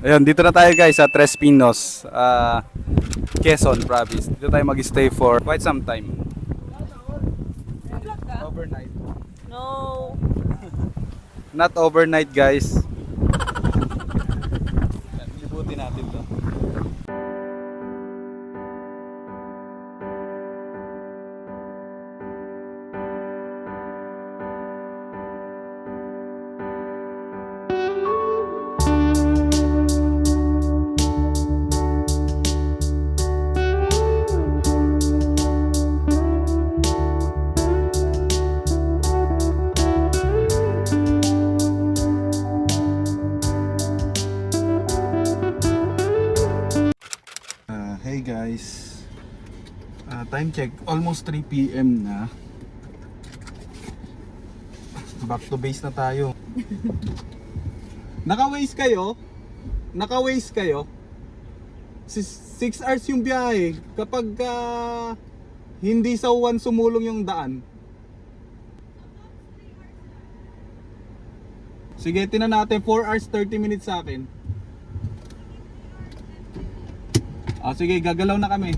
Ayun, dito na tayo guys sa Tres Pinos, Quezon Province. Dito tayo mag-stay for quite some time. Overnight. No. Not overnight guys. Libutin natin to. Hey guys, time check, almost 3 PM na. Back to base na tayo. Naka-waste kayo? Naka-waste kayo? 6 hours yung biyahe. Kapag hindi sa uwan sumulong yung daan. Sige, tinan natin, 4 hours 30 minutes sa akin. Sige, gagalaw na kami.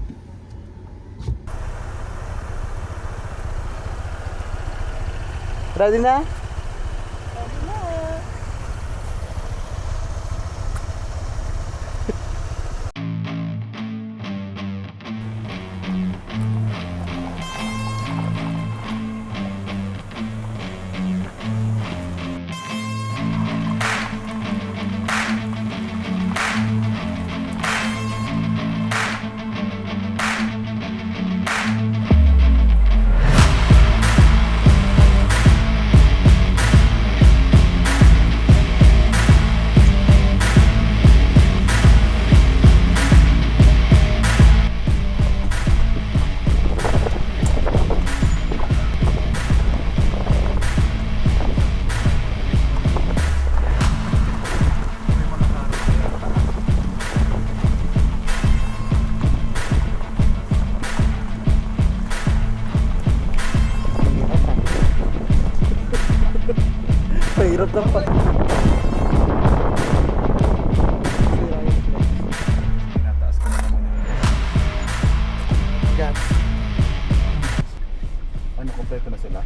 Ready na? Mahirap lang pa. Nataas ko na naman yung Gas. ano, kompleto na sila.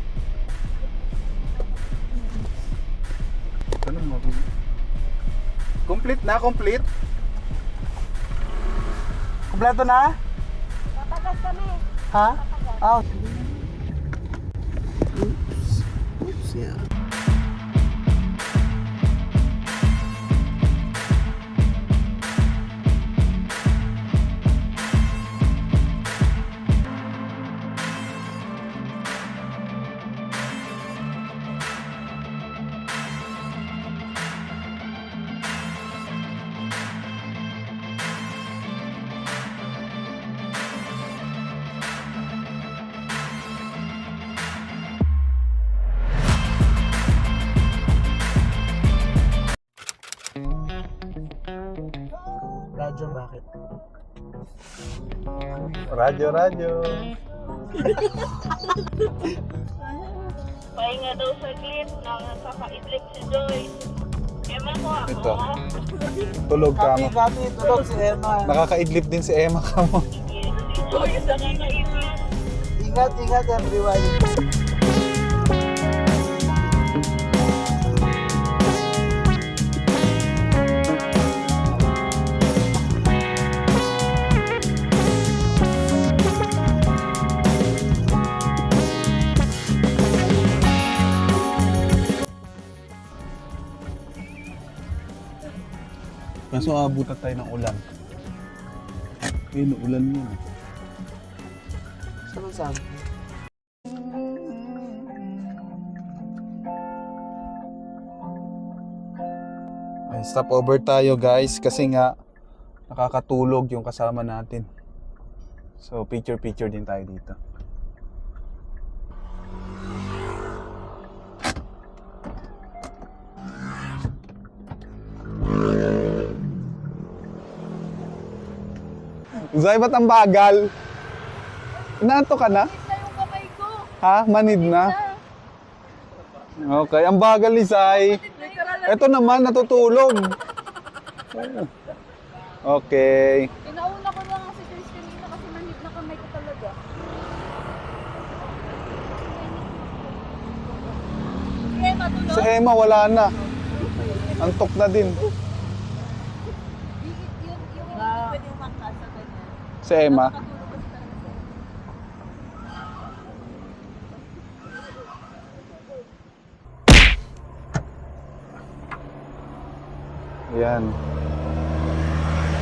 Tanong mo. Complete na, complete. Kompleto na? Tatagas kami. Ha? Oh. Oops, yeah. Radyo, bakit? Radyo. Pahinga daw saglit nang kakaidlip si Joy. Emma ko ako. Ito. Tulog ka mo. Copy, tulog si Emma. Nakakaidlip din si Emma ka mo. Si Joy sa kakaidlip. Ingat everyone. Kaso abutan tayo ng ulan. Ayun, ulan mo. Saan? Ay, stop over tayo guys kasi nga nakakatulog yung kasama natin. So picture din tayo dito. Zay, ba't ang bagal? Inaanto ka na? Yung kamay ko. Ha? Manid na? Okay, ang bagal ni Zay. Ito naman, natutulog. Okay. Inauna ko lang si Chris kanina kasi manhid na kamay ko talaga. Kaya matulog? Si Emma wala na. Antok na din. Yung pwede umakas sa ganyan. Si Emma. Nakatulog kasi talaga siya. Ayan.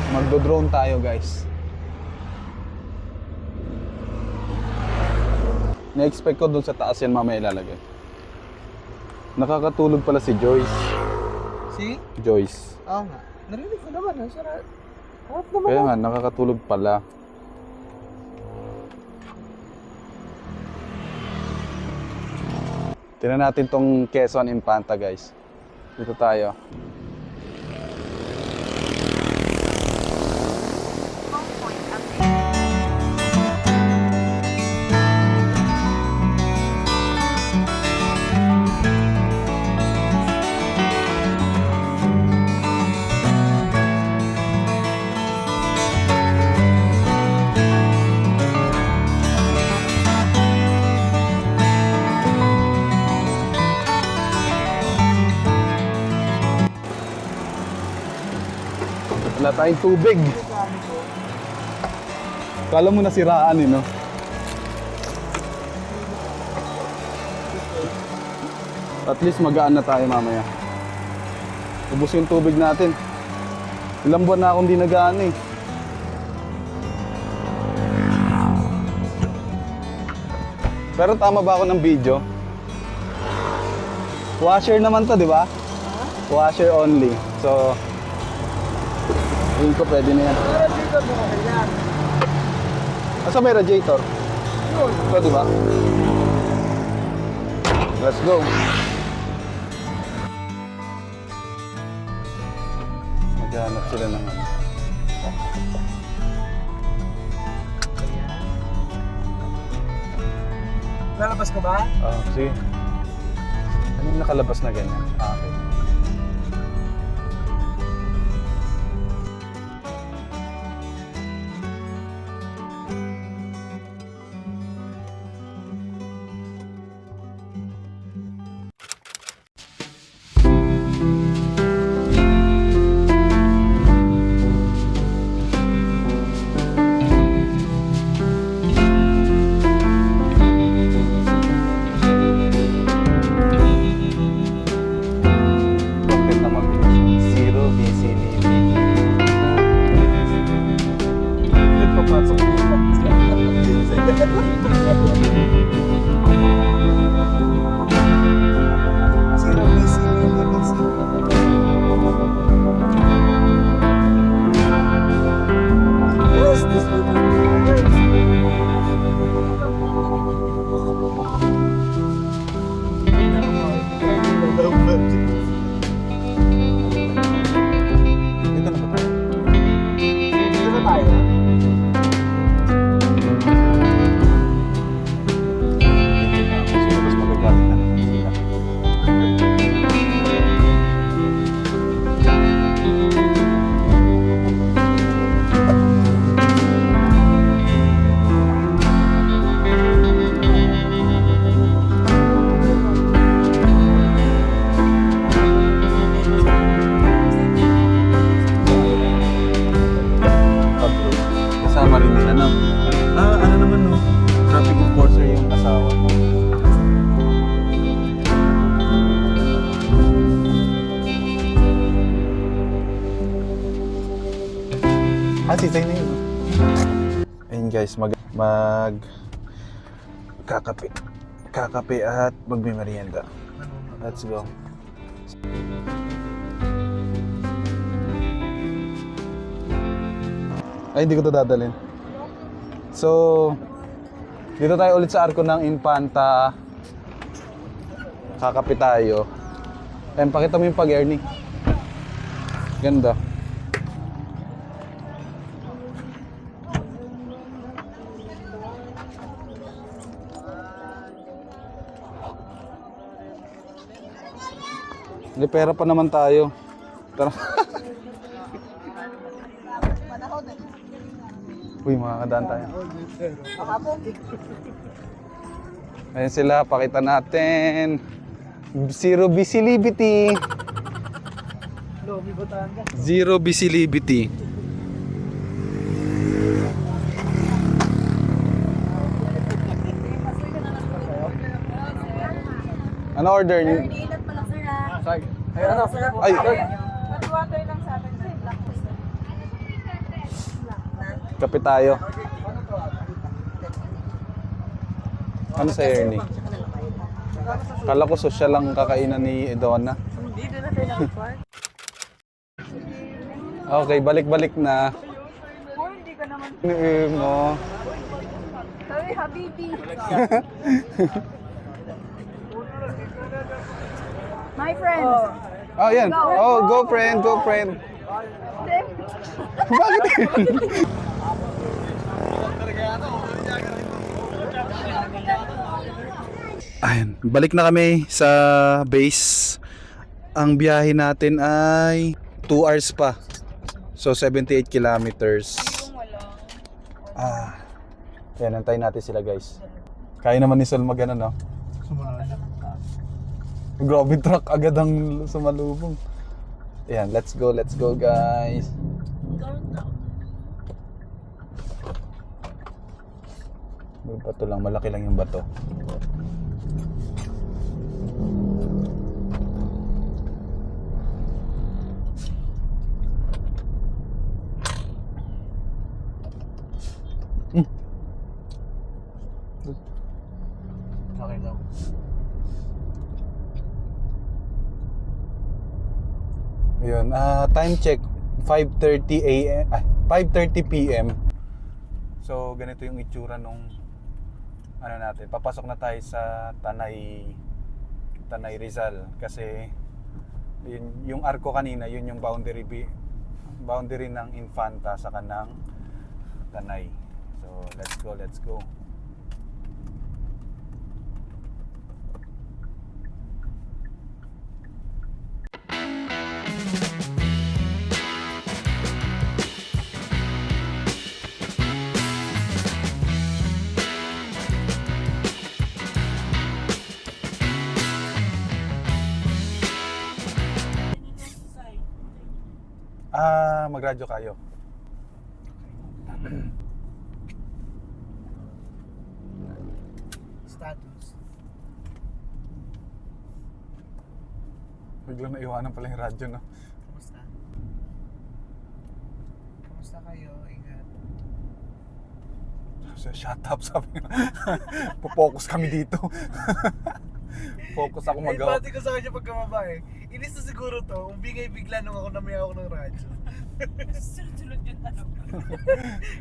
Magdo-drone tayo, guys. Na-expect ko dun sa taas yan mamaya ilalagay. Nakakatulog pala si Joyce. Si? Joyce. Oo nga. Narinig ko naman. Sarap. Harap naman. Kaya nga, nakakatulog pala. Tingnan natin tong Quezon Infanta, guys. Dito tayo. Wala tayong tubig. Kala mo nasiraan eh, no? At least magaan na tayo mamaya. Ubus yung tubig natin. Ilang buwan na akong di nagaan eh. Pero tama ba ako ng video? Washer naman to, di ba? Washer only. So, tingin ko pwede na yan. Pero dito mo yan. Asa may radiator? Yun. Pwede ba? Let's go. Maghanap sila ng ano. Lalabas ka ba? Sige. Ano yung nakalabas na ganyan? Okay. Bakit naman zero busy living? Nagpapasok. Zero busy. Yes, this Dito na ba tayo? Dito na tayo. Kasi mas magagalit na naman sila. Kasama rin nila na, ano naman no, traffic enforcer yung asawa. Sisay na yun. No? Ayun guys, kakape at magmimerienda. Let's go. Ay, hindi ko ito dadalhin. So, dito tayo ulit sa arko ng Infanta. Kakape tayo. Ayun, pakita mo yung pag-Ernie. Ganda. Hindi, pera pa naman tayo. Tara. Uy, makakadaan tayo. Ayan sila, pakita natin. Zero visibility. Lobby Batangas. Zero visibility. Ano order niyo? Inat pa lang sir ha. Say. Ay, ano? Ay, Hot water lang sa atin sir. Black po sir. kape tayo. Ano sa Ernie? Kala ko social lang kakainan ni Donna. Hindi na tayo nakapag. Okay, balik-balik na. Oh, hindi ka naman. Mo. Sabi, Habibi. My friends. Oh, yan. Oh, go friend, go friend. Bakit? Ayun, balik na kami sa base. Ang biyahe natin ay 2 hours pa. So 78 kilometers. Yan, antayin natin sila guys. Kaya naman ni Sol mag ano, no? Grabe truck agad ang sumalubong. Ayan, let's go guys. May bato lang, malaki lang yung bato. Okay daw. Ayun, time check 5:30 AM, 5:30 PM. So ganito yung itsura nung ano natin. Papasok na tayo sa Tanay Rizal kasi yung arko kanina, yun yung boundary ng Infanta sa kanang Tanay. So let's go. Magradyo kayo. Status. Biglang naiwanan pala yung radyo, no? Kumusta? Kumusta kayo? Ingat. So, shut up, sabi nga. Pupokus kami dito. Focus ako magawa. Pati ko sa kanya pagkamaba eh. Inis na siguro to. Umbingay bigla nung ako namaya ako ng radyo. Sunod yung tanong.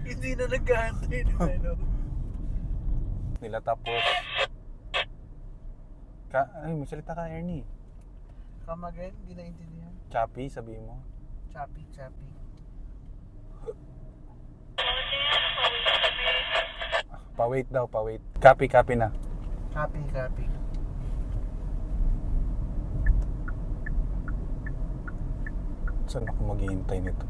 Hindi na naghahantay ng ano. Nila tapos. Ay, magsalita ka, Ernie. Come again? Hindi naintindihan. Choppy, sabihin mo. Choppy. Pa-wait daw, pa-wait. Copy na. Copy. Saan ako maghihintay nito?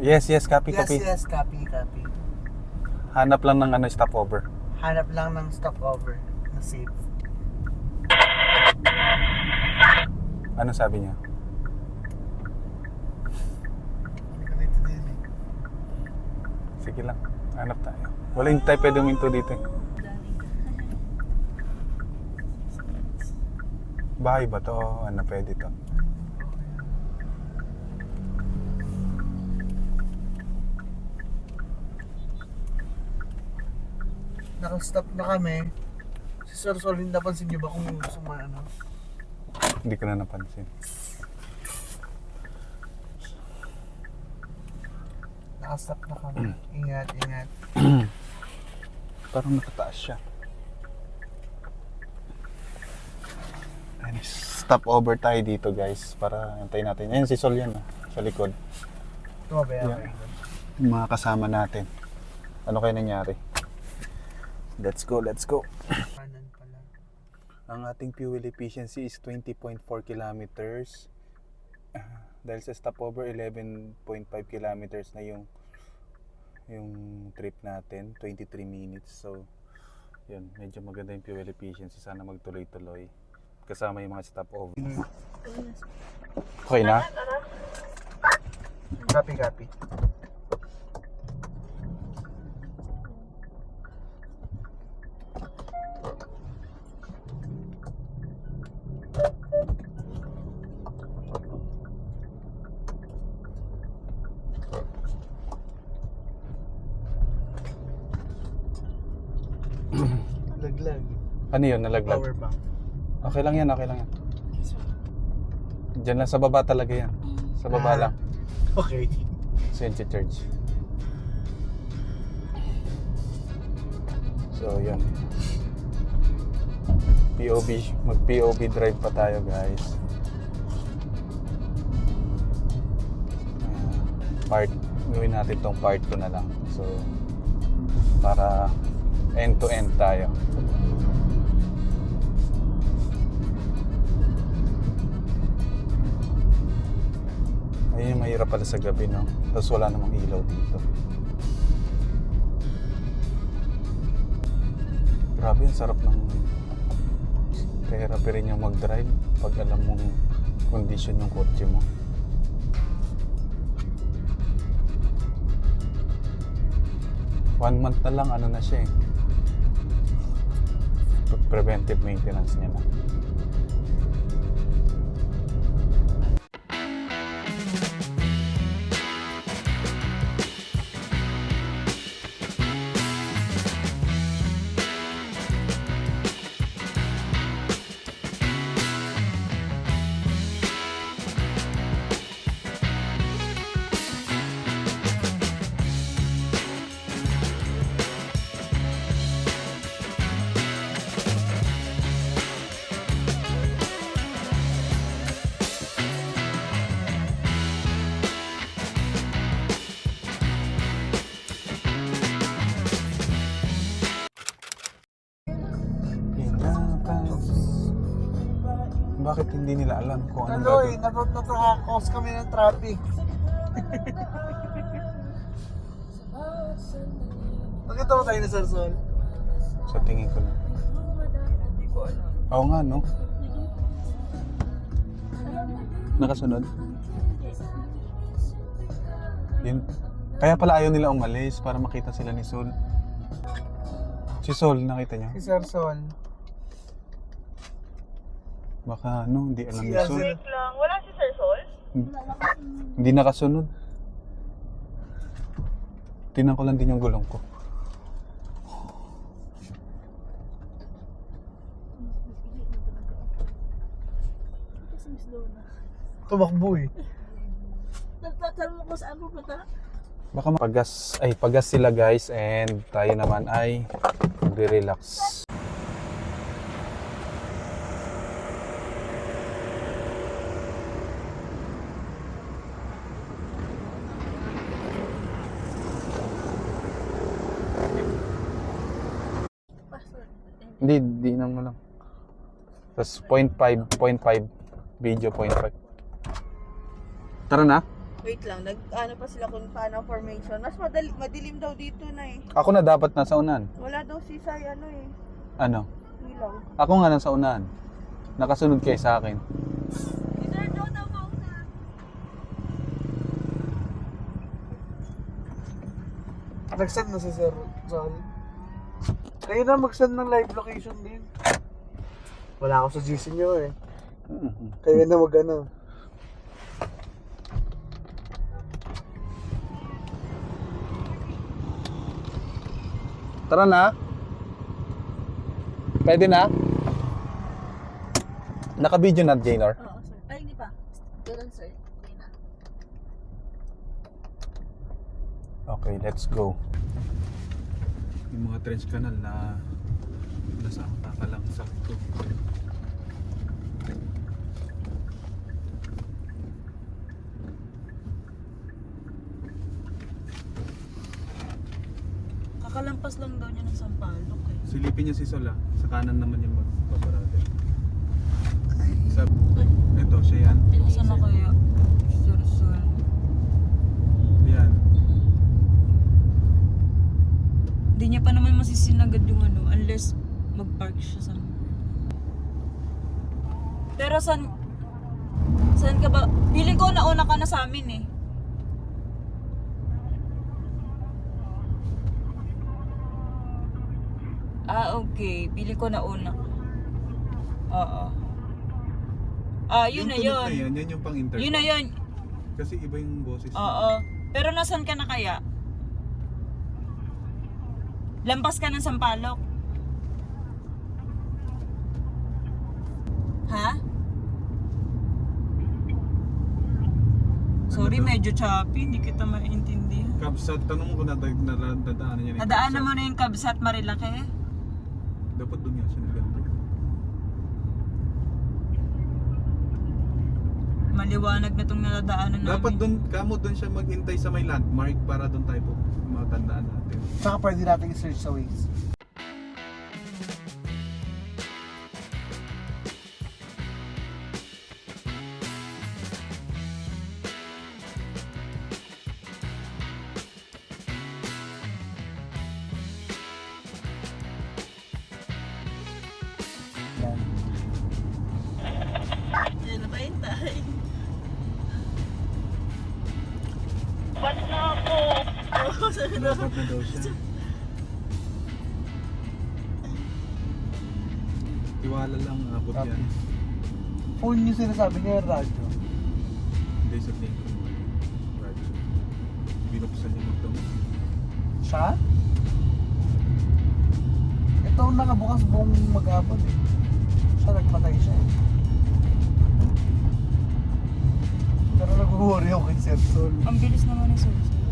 Yes, copy. Yes, copy. Hanap lang ng stopover. Hanap lang ng stopover na safe. Ano sabi niya? Hindi ko naintindihan eh. Sige lang, hanap tayo. Wala yung tayo pwede uminto dito eh. Bahay ba to? Ano pwede to? Naka-stop na kami. Si Sir Sol, hindi napansin niyo ba kung ano? Hindi ko na napansin. Naka-stop na kami. Ingat. Parang nakataas siya. Ayan, stop over tayo dito guys para antayin natin. Ayan si Sol yan sa likod. Tumabaya Yeah. Yung mga kasama natin. Ano kayo nangyari? Let's go. Kanan pala. Ang ating fuel efficiency is 20.4 kilometers. Dahil sa stopover, 11.5 kilometers na yung trip natin, 23 minutes. So, yun, medyo maganda yung fuel efficiency. Sana magtuloy-tuloy. Kasama yung mga stopover. Okay na? Copy. Laglag. Ano yun? Nalaglag? Power bank. Okay lang yan. Diyan lang sa baba talaga yan. Sa baba lang. Okay. So yun, charge. So yun. Mag-POV drive pa tayo, guys. Gawin natin tong part 2 na lang. So, para end to end tayo. Ayun yung mahirap pala sa gabi, no? Tapos wala namang ilaw dito. Grabe, ang sarap ng therapy rin yung mag-drive pag alam mong condition yung kotse mo. One month na lang, ano na siya eh. Preventive maintenance niya na. Bakit hindi nila alam kung anong Taloy, gagawin? nakakos kami ng traffic. Nakita mo tayo ni Sir Sol? Sa tingin ko lang. Oo nga, no? Nakasunod? Yun. Kaya pala ayaw nila umalis para makita sila ni Sol. Si Sol, nakita niyo? Si Sir Sol. Baka hindi alam ni Yes, Sol. Wait lang. Wala si Sir Sol? Hindi nakasunod. Tingnan ko lang din yung gulong ko. Tumakbo eh. Nagtatanong ko saan pupunta? Baka pagas sila, guys, and tayo naman ay magre-relax. Hindi na mo lang. Tapos 0.5 video 0.5. Tara na. Wait lang, nag-ano pa sila kung paano formation. Mas madilim daw dito na eh. Ako na dapat nasa unahan. Wala daw si Sai ano eh. Ano? Ilaw. Ako nga nasa unahan. Nakasunod kayo sa akin. Si Sir Joe daw mauna. Nag-send na si Sir Sol. Kayo na mag-send ng live location din. Wala ako sa GC nyo eh. Kayo na mag-ano. Tara na. Pwede na? Naka-video na, Jaynor? Oo, sir. Ay, hindi pa. Ganun, sir. Okay na. Okay, let's go. Yung mga trench canal na nasa kakalangsag ko. Kakalampas lang daw niya ng Sampaloc eh. Silipin niya si Sola. Sa kanan naman yung magpaparate. Ito, siya yan. Saan na kaya? Sir Hindi niya pa naman masisinagad yung ano, unless mag-park siya sa... Pero saan ka ba? Feeling ko nauna ka na sa amin eh. Ah, okay. Feeling ko nauna. Oo. Ah, yun na tunog yun. yan yung pang intercom. Yun na yun. Kasi iba yung boses. Oo. Pero nasan ka na kaya? Lampas ka ng Sampaloc? Ha? Sorry, Ano daw? medyo choppy. Hindi kita maintindihan. Kabsat, tanong mo kung nadadaanan niya. Nadaanan mo na yung Kabsat Marilake? Dapat doon nga siya naganda. Maliwanag na itong nadadaanan namin. Dapat doon, kamo doon siya maghintay sa may landmark para doon tayo po matandaan natin. Saka pwede natin i-search sa Waze. Yan na ba yung tayo? Ba't na ako? Dapat na daw siya. Tiwala lang, abot yan. Phone yung sinasabi niya yung radyo. Hindi sa tingin ko. Radyo. Binuksan niya ito. Siya? Ito ang nakabukas buong mag-abot eh. Siya nagpatay siya eh. Pero nag-worry ako kay Sir Sol. Ang bilis naman ng susunod.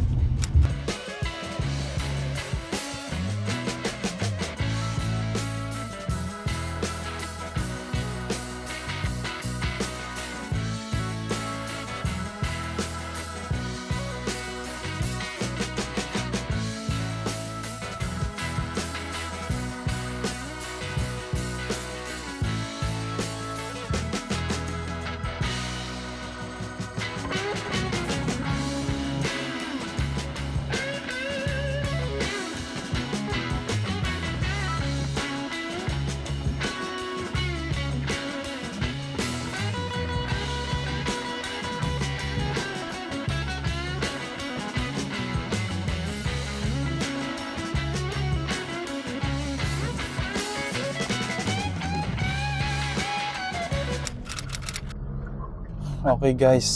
Okay guys,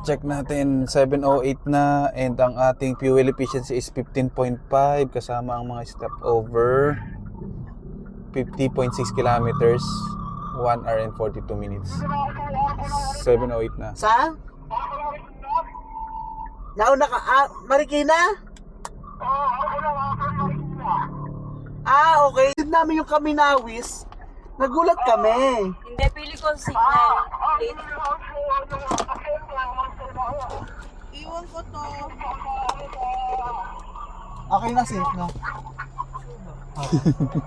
check natin 7:08 na and ang ating fuel efficiency is 15.5 kasama ang mga stopover 50.6 kilometers 1 hour and 42 minutes. 7:08 na. Saan? Nauna ka? Ah, Marikina? Ah, okay. Yun namin yung Kaminawis. Nagulat kami. Hindi, pili ko signal. Iwan ko to. Okay na, safe na.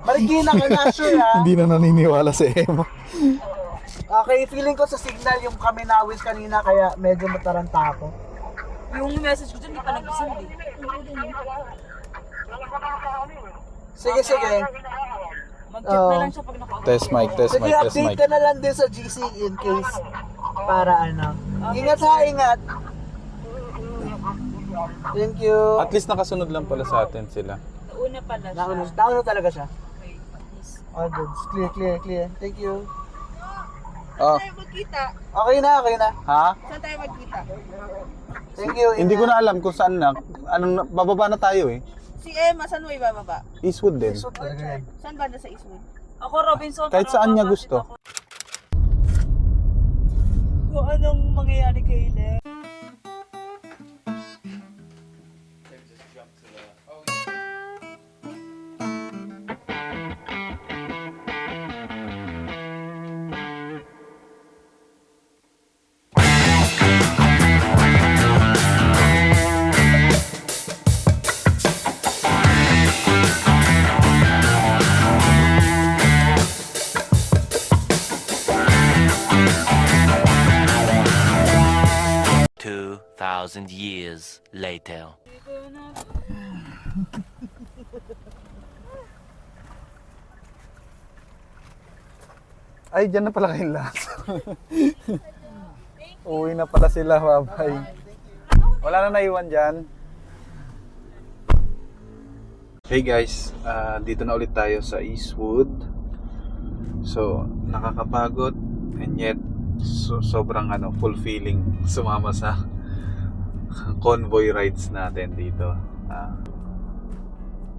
Marikina ka na, sure ha? Hindi na naniniwala si Emma. Okay, feeling ko sa signal yung Kaminawis kanina kaya medyo mataranta ako. Yung message ko dyan, hindi pa nag-send eh. Sige, sige. Mag-check na lang siya pag naka-off. Test mic, test Sige, mic, test update mic. ka na lang din sa GC in case para ano. Ingat ha, ingat. Thank you. At least nakasunod lang pala sa atin sila. Una pala siya. Nauna talaga siya. Okay, at least. All good. Clear, clear, clear. Thank you. Oh, Saan tayo magkita? Okay na, okay na. ha? Saan tayo magkita? Thank you. Hindi ko ingat. na alam kung saan na. Anong bababa na tayo eh. Si Emma, saan mo ibababa? Eastwood din. Suot talaga yan. Saan banda sa Eastwood? Ako, Robinson. Kahit para saan niya makakapit gusto. ako. Kung anong mangyayari kay Len. Thousand years later. Ay, dyan na pala kayong lahat. Uwi na pala sila, babay. Wala na naiwan dyan. Hey guys, dito na ulit tayo sa Eastwood. So, nakakapagod and yet sobrang fulfilling sumama sa convoy rides natin dito.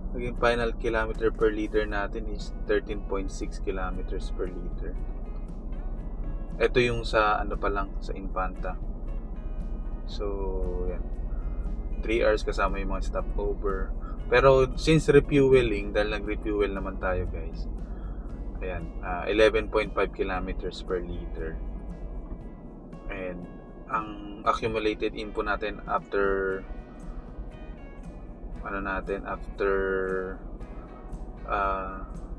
Naging final kilometer per liter natin is 13.6 kilometers per liter. Ito yung sa pa lang, sa Infanta. So, yan. 3 hours kasama yung mga stopover. Pero since refueling, dahil nag-refuel naman tayo guys, ayan, 11.5 kilometers per liter. And ang accumulated info natin after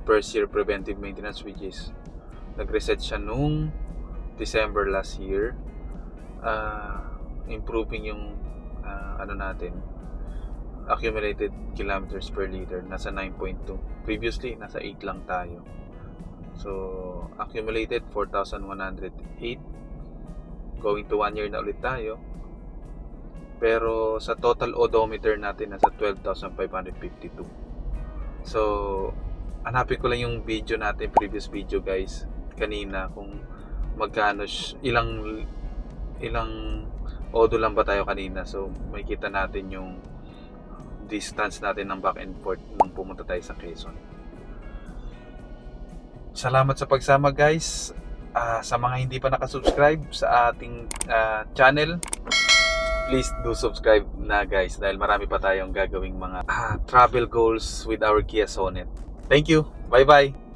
first year preventive maintenance, which is nag-reset siya nung December last year, improving yung accumulated kilometers per liter, nasa 9.2. Previously nasa 8 lang tayo. So accumulated 4,108. Going to 1 year na ulit tayo. Pero sa total odometer natin nasa 12,552. So hanapin ko lang yung video natin, previous video guys, kanina, kung magkano, ilang odo lang ba tayo kanina. So makikita natin yung distance natin ng back and forth nung pumunta tayo sa Quezon. Salamat sa pagsama guys. Sa mga hindi pa nakasubscribe sa ating channel, please do subscribe na guys, dahil marami pa tayong gagawing mga travel goals with our Kia Sonet. Thank you. Bye bye.